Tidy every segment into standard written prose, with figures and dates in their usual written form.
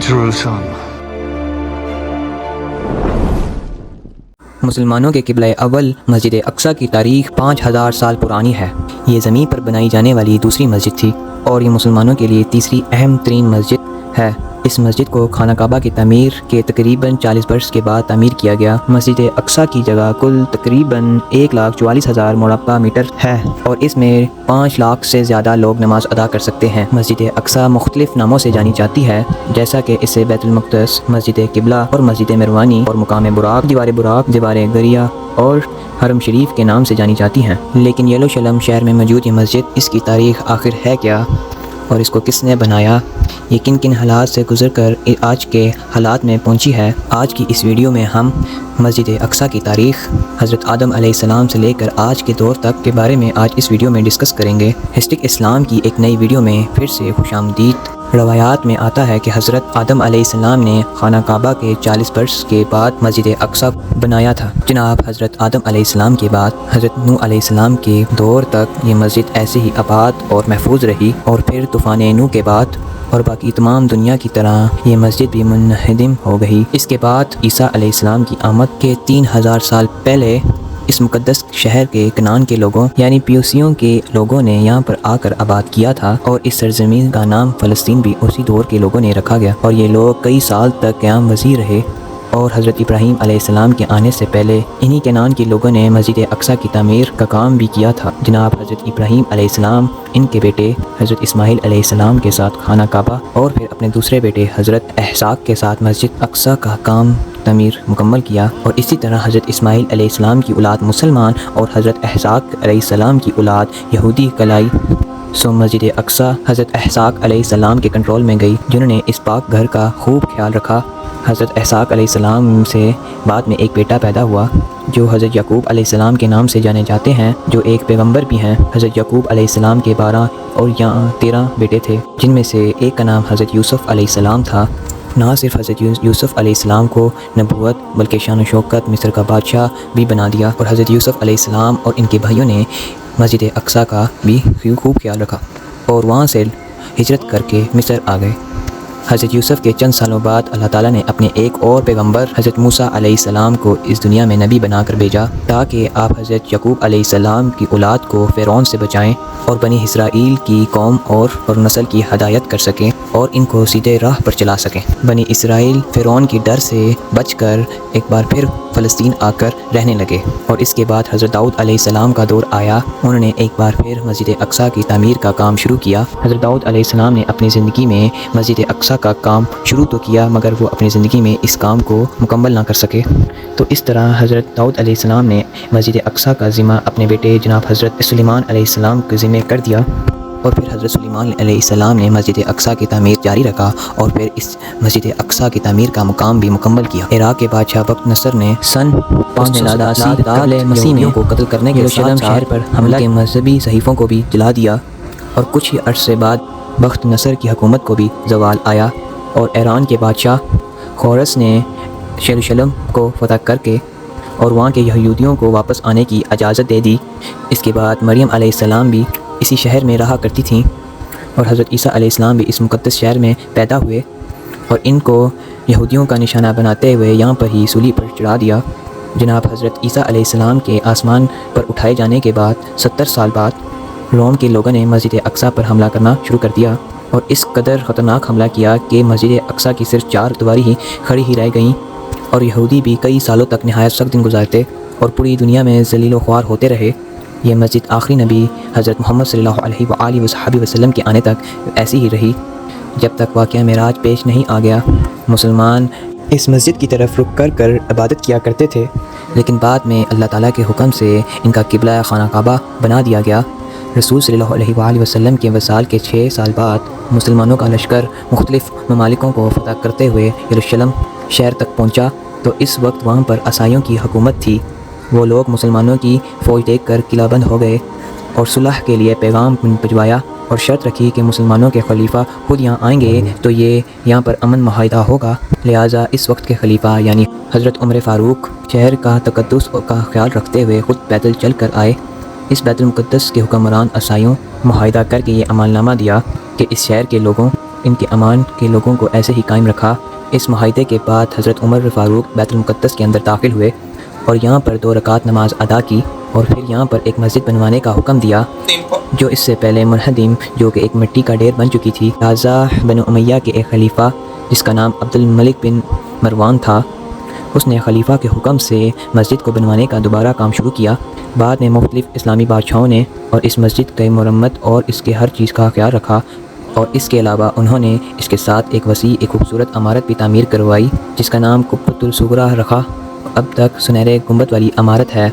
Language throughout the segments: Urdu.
Jerusalem. مسلمانوں کے قبلہ اول مسجد اقصیٰ کی تاریخ 5000 سال پرانی ہے۔ یہ زمین پر بنائی جانے والی دوسری مسجد تھی اور یہ مسلمانوں کے لیے تیسری اہم ترین مسجد ہے۔ اس مسجد کو خانہ کعبہ کی تعمیر کے تقریباً 40 برس کے بعد تعمیر کیا گیا۔ مسجد اقصیٰ کی جگہ کل تقریباً 1,44,000 مربع میٹر ہے اور اس میں 5 لاکھ سے زیادہ لوگ نماز ادا کر سکتے ہیں۔ مسجد اقصیٰ مختلف ناموں سے جانی جاتی ہے، جیسا کہ اسے بیت المقدس، مسجد قبلہ اور مسجد مروانی اور مقام براق، دیوار گریا اور حرم شریف کے نام سے جانی جاتی ہیں۔ لیکن یروشلم شہر میں موجود یہ مسجد، اس کی تاریخ آخر ہے کیا اور اس کو کس نے بنایا، یہ کن کن حالات سے گزر کر آج کے حالات میں پہنچی ہے؟ آج کی اس ویڈیو میں ہم مسجد اقصیٰ کی تاریخ حضرت آدم علیہ السلام سے لے کر آج کے دور تک کے بارے میں آج اس ویڈیو میں ڈسکس کریں گے۔ ہسٹرک اسلام کی ایک نئی ویڈیو میں پھر سے خوش آمدید۔ روایات میں آتا ہے کہ حضرت آدم علیہ السلام نے خانہ کعبہ کے 40 برس کے بعد مسجد اقصیٰ بنایا تھا۔ جناب حضرت آدم علیہ السلام کے بعد حضرت نوح علیہ السلام کے دور تک یہ مسجد ایسے ہی آباد اور محفوظ رہی، اور پھر طوفان نوح کے بعد اور باقی تمام دنیا کی طرح یہ مسجد بھی منہدم ہو گئی۔ اس کے بعد عیسیٰ علیہ السلام کی آمد کے 3000 سال پہلے اس مقدس شہر کے کنعان کے لوگوں یعنی پیوسیوں کے لوگوں نے یہاں پر آ کر آباد کیا تھا، اور اس سرزمین کا نام فلسطین بھی اسی دور کے لوگوں نے رکھا گیا، اور یہ لوگ کئی سال تک قیام پذیر رہے۔ اور حضرت ابراہیم علیہ السلام کے آنے سے پہلے انہی کنعان کے لوگوں نے مسجد اقصیٰ کی تعمیر کا کام بھی کیا تھا۔ جناب حضرت ابراہیم علیہ السلام ان کے بیٹے حضرت اسماعیل علیہ السلام کے ساتھ خانہ کعبہ اور پھر اپنے دوسرے بیٹے حضرت اسحاق کے ساتھ مسجد اقصیٰ کا کام تعمیر مکمل کیا، اور اسی طرح حضرت اسماعیل علیہ السلام کی اولاد مسلمان اور حضرت اسحاق علیہ السلام کی اولاد یہودی کلائی۔ مسجد اقصیٰ حضرت اسحاق علیہ السلام کے کنٹرول میں گئی، جنہوں نے اس پاک گھر کا خوب خیال رکھا۔ حضرت اسحاق علیہ السلام سے بعد میں ایک بیٹا پیدا ہوا جو حضرت یعقوب علیہ السلام کے نام سے جانے جاتے ہیں، جو ایک پیغمبر بھی ہیں۔ حضرت یعقوب علیہ السلام کے 12 اور 13 بیٹے تھے، جن میں سے ایک کا نام حضرت یوسف علیہ السلام تھا۔ نہ صرف حضرت یوسف علیہ السلام کو نبوت بلکہ شان و شوکت مصر کا بادشاہ بھی بنا دیا، اور حضرت یوسف علیہ السلام اور ان کے بھائیوں نے مسجد اقصیٰ کا بھی خوب خیال رکھا اور وہاں سے ہجرت کر کے مصر آ گئے۔ حضرت یوسف کے چند سالوں بعد اللہ تعالیٰ نے اپنے ایک اور پیغمبر حضرت موسیٰ علیہ السلام کو اس دنیا میں نبی بنا کر بھیجا، تاکہ آپ حضرت یعقوب علیہ السلام کی اولاد کو فرعون سے بچائیں اور بنی اسرائیل کی قوم اور نسل کی ہدایت کر سکیں اور ان کو سیدھے راہ پر چلا سکیں۔ بنی اسرائیل فرعون کی ڈر سے بچ کر ایک بار پھر فلسطین آ کر رہنے لگے، اور اس کے بعد حضرت داؤد علیہ السلام کا دور آیا۔ انہوں نے ایک بار پھر مسجد اقصیٰ کی تعمیر کا کام شروع کیا۔ حضرت داؤد علیہ السلام نے اپنی زندگی میں مسجد اقصیٰ کا کام شروع تو کیا، مگر وہ اپنی زندگی میں اس کام کو مکمل نہ کر سکے، تو اس طرح حضرت داؤد علیہ السلام نے مسجد اقصیٰ کا ذمہ اپنے بیٹے جناب حضرت سلیمان علیہ السلام کے ذمہ کر دیا، اور پھر حضرت سلیمان علیہ السلام نے مسجد اقصیٰ کی تعمیر جاری رکھا اور پھر اس مسجد اقصیٰ کی تعمیر کا مقام بھی مکمل کیا۔ عراق کے بادشاہ وقت نصر نے سن 587 قبل مسیح کو قتل کرنے کے ساتھ شہر پر حملہ کے مذہبی صحیفوں کو بھی جلا دیا، اور کچھ ہی عرصے بعد وقت نصر کی حکومت کو بھی زوال آیا، اور ایران کے بادشاہ خورس نے یروشلم کو فتح کر کے اور وہاں کے یہودیوں کو واپس آنے کی اجازت دے دی۔ اس کے بعد مریم علیہ السلام بھی اسی شہر میں رہا کرتی تھیں، اور حضرت عیسیٰ علیہ السلام بھی اس مقدس شہر میں پیدا ہوئے، اور ان کو یہودیوں کا نشانہ بناتے ہوئے یہاں پر ہی صلیب پر چڑھا دیا۔ جناب حضرت عیسیٰ علیہ السلام کے آسمان پر اٹھائے جانے کے بعد 70 سال بعد روم کے لوگوں نے مسجد اقصیٰ پر حملہ کرنا شروع کر دیا، اور اس قدر خطرناک حملہ کیا کہ مسجد اقصیٰ کی صرف 4 دیواری ہی کھڑی ہی رہ گئیں، اور یہودی بھی کئی سالوں تک نہایت سخت دن گزارتے اور پوری دنیا میں ذلیل و خوار ہوتے رہے۔ یہ مسجد آخری نبی حضرت محمد صلی اللہ علیہ وآلہ وصحبہ وسلم کے آنے تک ایسی ہی رہی، جب تک واقعہ معراج پیش نہیں آ گیا۔ مسلمان اس مسجد کی طرف رخ کر عبادت کیا کرتے تھے، لیکن بعد میں اللہ تعالیٰ کے حکم سے ان کا قبلہ خانہ کعبہ بنا دیا گیا۔ رسول صلی اللہ علیہ وآلہ وسلم کے وصال کے 6 سال بعد مسلمانوں کا لشکر مختلف ممالکوں کو فتح کرتے ہوئے یروشلم شہر تک پہنچا، تو اس وقت وہاں پر عیسائیوں کی حکومت تھی۔ وہ لوگ مسلمانوں کی فوج دیکھ کر قلعہ بند ہو گئے اور صلح کے لیے پیغام بھجوایا، اور شرط رکھی کہ مسلمانوں کے خلیفہ خود یہاں آئیں گے تو یہاں پر امن معاہدہ ہوگا۔ لہٰذا اس وقت کے خلیفہ یعنی حضرت عمر فاروق شہر کا تقدس کا خیال رکھتے ہوئے خود پیدل چل کر آئے۔ اس بیت المقدس کے حکمران عیسائیوں معاہدہ کر کے یہ عمل نامہ دیا کہ اس شہر کے لوگوں ان کے امان کے لوگوں کو ایسے ہی قائم رکھا۔ اس معاہدے کے بعد حضرت عمر فاروق بیت المقدس کے اندر داخل ہوئے اور یہاں پر 2 رکعت نماز ادا کی اور پھر یہاں پر ایک مسجد بنوانے کا حکم دیا جو اس سے پہلے منہدم، جو کہ ایک مٹی کا ڈھیر بن چکی تھی۔ رضا بن امیہ کے ایک خلیفہ جس کا نام عبد الملک بن مروان تھا، اس نے خلیفہ کے حکم سے مسجد کو بنوانے کا دوبارہ کام شروع کیا۔ بعد میں مختلف اسلامی بادشاہوں نے اور اس مسجد کی مرمت اور اس کے ہر چیز کا خیال رکھا، اور اس کے علاوہ انہوں نے اس کے ساتھ ایک وسیع ایک خوبصورت عمارت بھی تعمیر کروائی جس کا نام قبۃ الصغریٰ رکھا۔ اب تک سنہرے گنبد والی عمارت ہے۔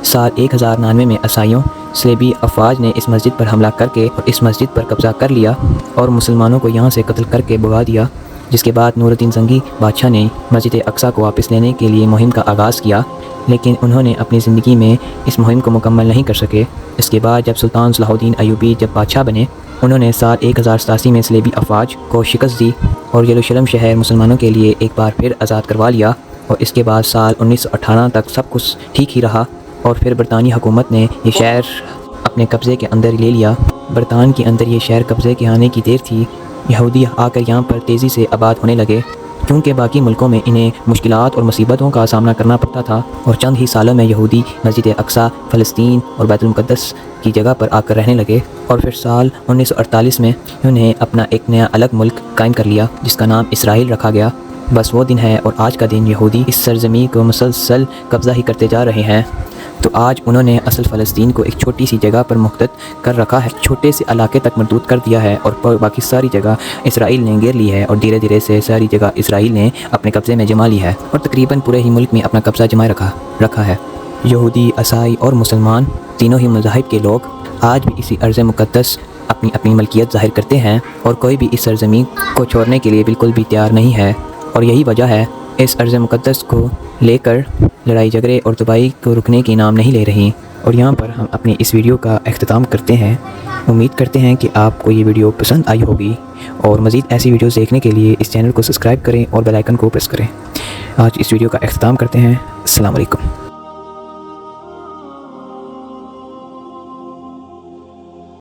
سال 1099 میں عیسائیوں صلیبی افواج نے اس مسجد پر حملہ کر کے اور اس مسجد پر قبضہ کر لیا اور مسلمانوں کو یہاں سے قتل کر کے بھگا دیا، جس کے بعد نور الدین زنگی بادشاہ نے مسجد اقصیٰ کو واپس لینے کے لیے مہم کا آغاز کیا، لیکن انہوں نے اپنی زندگی میں اس مہم کو مکمل نہیں کر سکے۔ اس کے بعد جب سلطان صلاح الدین ایوبی جب بادشاہ بنے، انہوں نے سال 1087 میں صلیبی افواج کو شکست دی اور یروشلم شہر مسلمانوں کے لیے ایک بار پھر آزاد کروا لیا، اور اس کے بعد سال 1918 تک سب کچھ ٹھیک ہی رہا، اور پھر برطانوی حکومت نے یہ شہر اپنے قبضے کے اندر لے لیا۔ برطانیہ کے اندر یہ شہر قبضے کے آنے کی دیر تھی، یہودی آ کر یہاں پر تیزی سے آباد ہونے لگے، کیونکہ باقی ملکوں میں انہیں مشکلات اور مصیبتوں کا سامنا کرنا پڑتا تھا، اور چند ہی سالوں میں یہودی مسجد اقصیٰ، فلسطین اور بیت المقدس کی جگہ پر آ کر رہنے لگے، اور پھر سال 1948 میں انہیں اپنا ایک نیا الگ ملک قائم کر لیا جس کا نام اسرائیل رکھا گیا۔ بس وہ دن ہے اور آج کا دن یہودی اس سرزمین کو مسلسل قبضہ ہی کرتے جا رہے ہیں۔ تو آج انہوں نے اصل فلسطین کو ایک چھوٹی سی جگہ پر مختص کر رکھا ہے، چھوٹے سے علاقے تک محدود کر دیا ہے، اور باقی ساری جگہ اسرائیل نے گھیر لی ہے، اور دھیرے دھیرے سے ساری جگہ اسرائیل نے اپنے قبضے میں جما لی ہے، اور تقریباً پورے ہی ملک میں اپنا قبضہ جمائے رکھا ہے۔ یہودی، عیسائی اور مسلمان تینوں ہی مذاہب کے لوگ آج بھی اسی ارض مقدس اپنی اپنی ملکیت ظاہر کرتے ہیں، اور کوئی بھی اس سرزمین کو چھوڑنے کے لیے بالکل بھی تیار نہیں ہے، اور یہی وجہ ہے اس ارض مقدس کو لے کر لڑائی جھگڑے اور تباہی کو رکنے کی نام نہیں لے رہی۔ اور یہاں پر ہم اپنی اس ویڈیو کا اختتام کرتے ہیں۔ امید کرتے ہیں کہ آپ کو یہ ویڈیو پسند آئی ہوگی، اور مزید ایسی ویڈیوز دیکھنے کے لیے اس چینل کو سبسکرائب کریں اور بیل آئیکن کو پریس کریں۔ آج اس ویڈیو کا اختتام کرتے ہیں۔ السلام علیکم۔